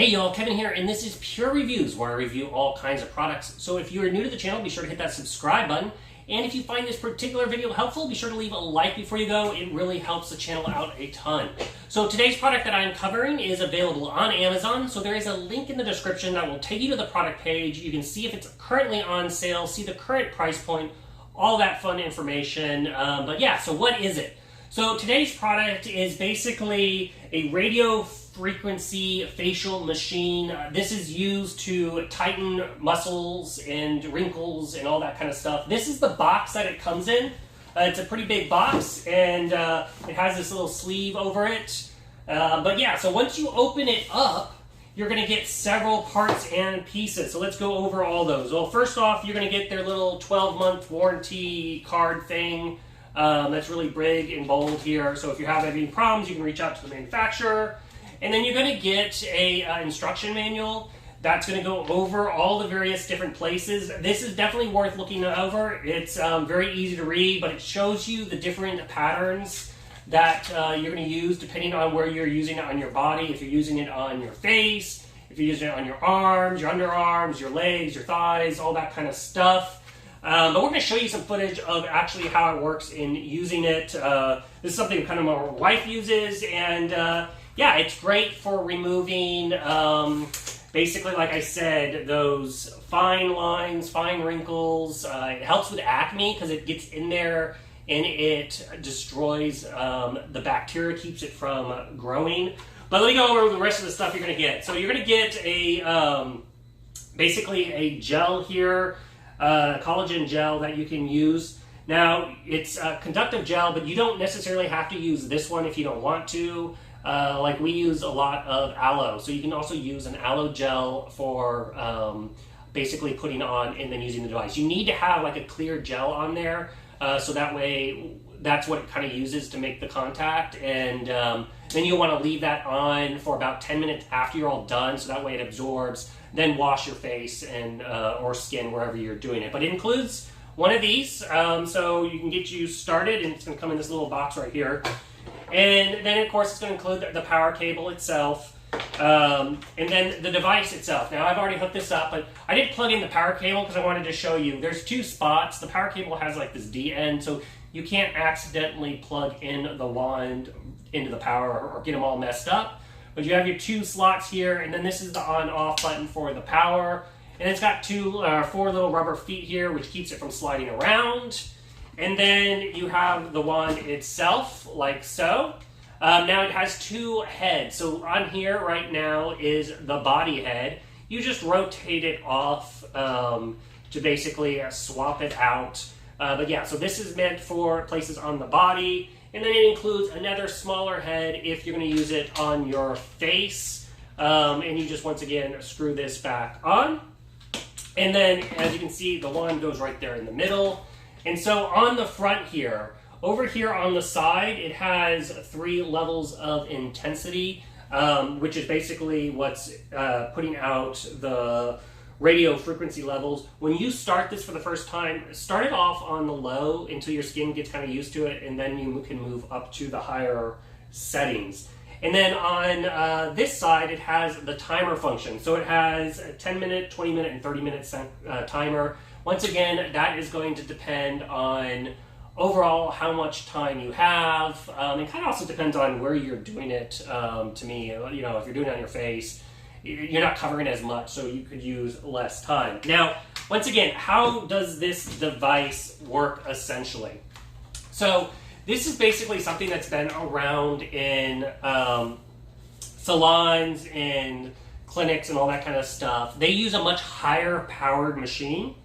Hey y'all, Kevin here, and this is Purereviews, where I review all kinds of products. So if you are new to the channel, be sure to hit that subscribe button. And if you find this particular video helpful, be sure to leave a like before you go. It really helps the channel out a ton. So today's product that I'm covering is available on Amazon. So there is a link in the description that will take you to the product page. You can see if it's currently on sale, see the current price point, all that fun information. But yeah, so what is it? So today's product is basically a radio frequency facial machine. This is used to tighten muscles and wrinkles and all that kind of stuff. This is the box that it comes in. It's a pretty big box, and it has this little sleeve over it. But yeah, so once you open it up, you're going to get several parts and pieces. So let's go over all those. Well, first off, you're going to get their little 12-month warranty card thing. That's really big and bold here. So if you have any problems, you can reach out to the manufacturer. And then you're going to get a instruction manual that's going to go over all the various different places. This is definitely worth looking over. It's very easy to read, but it shows you the different patterns that you're going to use depending on where you're using it on your body. If you're using it on your face, if you're using it on your arms, your underarms, your legs, your thighs, all that kind of stuff. But we're going to show you some footage of actually how it works in using it. This is something kind of my wife uses, and yeah, it's great for removing, basically, like I said, those fine lines, fine wrinkles. It helps with acne because it gets in there and it destroys the bacteria, keeps it from growing. But let me go over the rest of the stuff you're going to get. So you're going to get a basically a gel here. Collagen gel that you can use. Now, it's a conductive gel, but you don't necessarily have to use this one if you don't want to. Like we use a lot of aloe, so you can also use an aloe gel for basically putting on and then using the device. You need to have like a clear gel on there, so that way that's what it kind of uses to make the contact, and then you'll want to leave that on for about 10 minutes after you're all done, so that way it absorbs. Then wash your face and or skin wherever you're doing it. But it includes one of these, so you can get you started, and it's going to come in this little box right here. And then, of course, it's going to include the power cable itself, and then the device itself. Now, I've already hooked this up, but I did plug in the power cable because I wanted to show you. There's two spots. The power cable has like this D end, so you can't accidentally plug in the wand into the power or get them all messed up. But you have your two slots here, and then this is the on-off button for the power. And it's got four little rubber feet here, which keeps it from sliding around. And then you have the wand itself, like so. Now it has two heads. So on here right now is the body head. You just rotate it off to basically swap it out. But yeah, so this is meant for places on the body. And then it includes another smaller head if you're going to use it on your face. And you just, once again, screw this back on. And then, as you can see, the wand goes right there in the middle. And so on the front here, over here on the side, it has 3 levels of intensity, which is basically what's putting out the radio frequency levels. When you start this for the first time, start it off on the low until your skin gets kind of used to it, and then you can move up to the higher settings. And then on this side, it has the timer function. So it has a 10-minute, 20-minute, and 30-minute timer. Once again, that is going to depend on overall how much time you have. It kind of also depends on where you're doing it. To me, you know, if you're doing it on your face, you're not covering as much, so you could use less time. Now, once again, how does this device work essentially? So this is basically something that's been around in salons and clinics and all that kind of stuff. They use a much higher powered machine,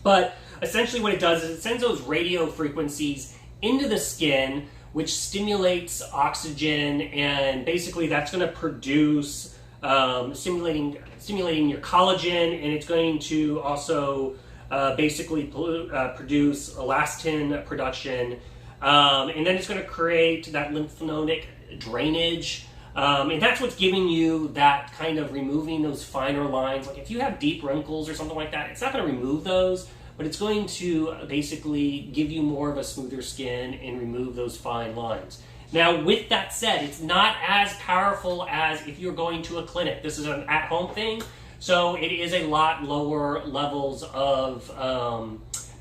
but essentially what it does is it sends those radio frequencies into the skin, which stimulates oxygen, and basically that's going to produce stimulating your collagen, and it's going to also basically produce elastin production, and then it's going to create that lymphatic drainage, and that's what's giving you that kind of removing those finer lines. Like if you have deep wrinkles or something like that, it's not going to remove those, but it's going to basically give you more of a smoother skin and remove those fine lines. Now, with that said, it's not as powerful as if you're going to a clinic. This is an at-home thing, so it is a lot lower levels of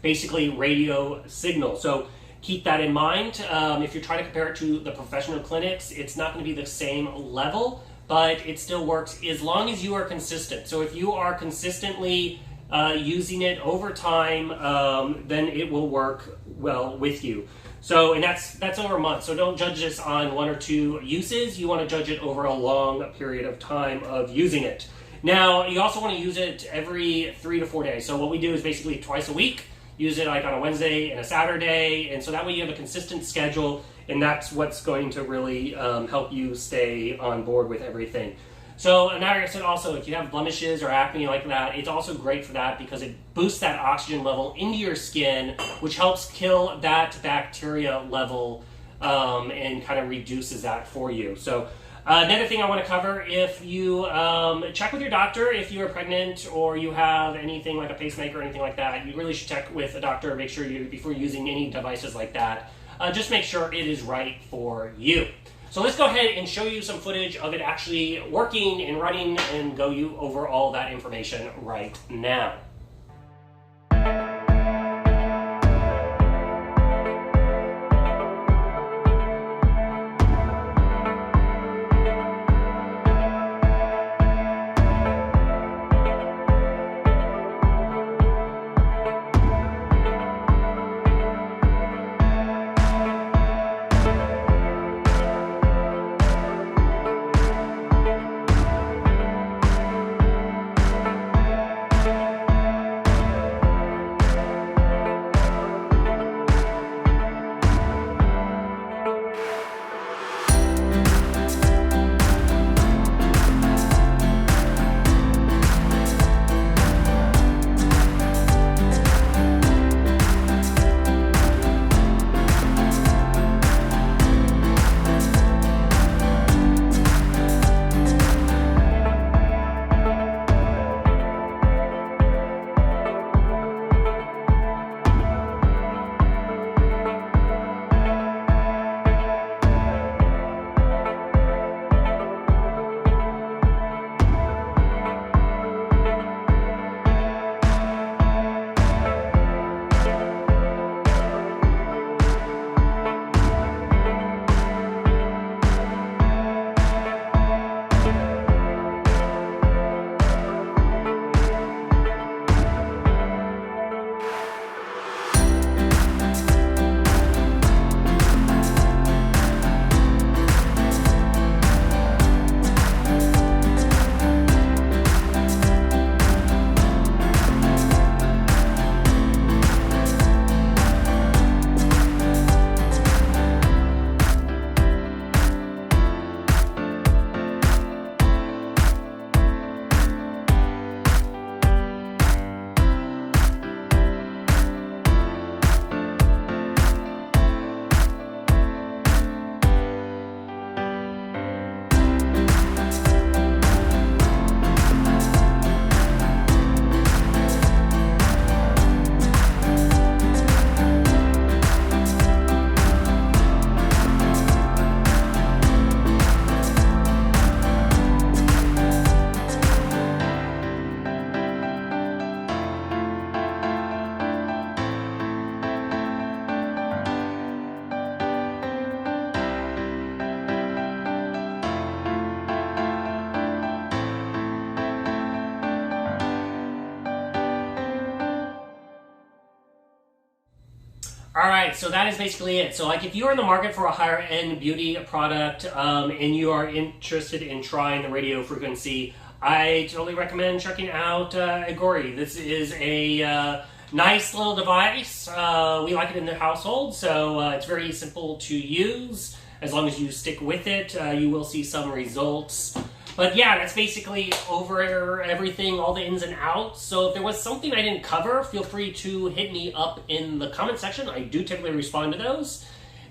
basically radio signal. So keep that in mind. If you're trying to compare it to the professional clinics, it's not going to be the same level, but it still works as long as you are consistent. So if you are consistently using it over time, then it will work well with you. So, and that's over a month. So don't judge this on 1 or 2 uses. You want to judge it over a long period of time of using it. Now, you also want to use it every 3 to 4 days. So what we do is basically twice a week. Use it like on a Wednesday and a Saturday, and so that way you have a consistent schedule, and that's what's going to really help you stay on board with everything. So, and like I said, also, if you have blemishes or acne like that, it's also great for that because it boosts that oxygen level into your skin, which helps kill that bacteria level and kind of reduces that for you. So, another thing I want to cover, if you check with your doctor if you are pregnant or you have anything like a pacemaker or anything like that, you really should check with a doctor, make sure before using any devices like that, just make sure it is right for you. So let's go ahead and show you some footage of it actually working and running and go over all that information right now. Alright, so that is basically it. So like if you're in the market for a higher end beauty product and you are interested in trying the radio frequency, I totally recommend checking out Aogny. This is a nice little device. We like it in the household, so it's very simple to use. As long as you stick with it, you will see some results. But yeah, that's basically over everything, all the ins and outs. So if there was something I didn't cover, feel free to hit me up in the comment section. I do typically respond to those.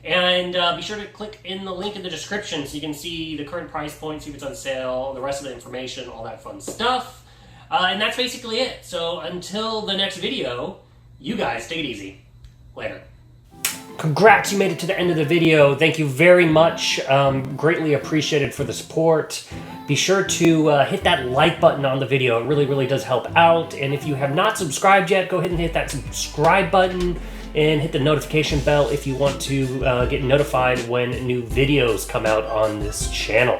And be sure to click in the link in the description so you can see the current price point, see if it's on sale, the rest of the information, all that fun stuff. And that's basically it. So until the next video, you guys take it easy. Later. Congrats, you made it to the end of the video. Thank you very much. Greatly appreciated for the support. Be sure to hit that like button on the video. It really, really does help out. And if you have not subscribed yet, go ahead and hit that subscribe button and hit the notification bell if you want to get notified when new videos come out on this channel.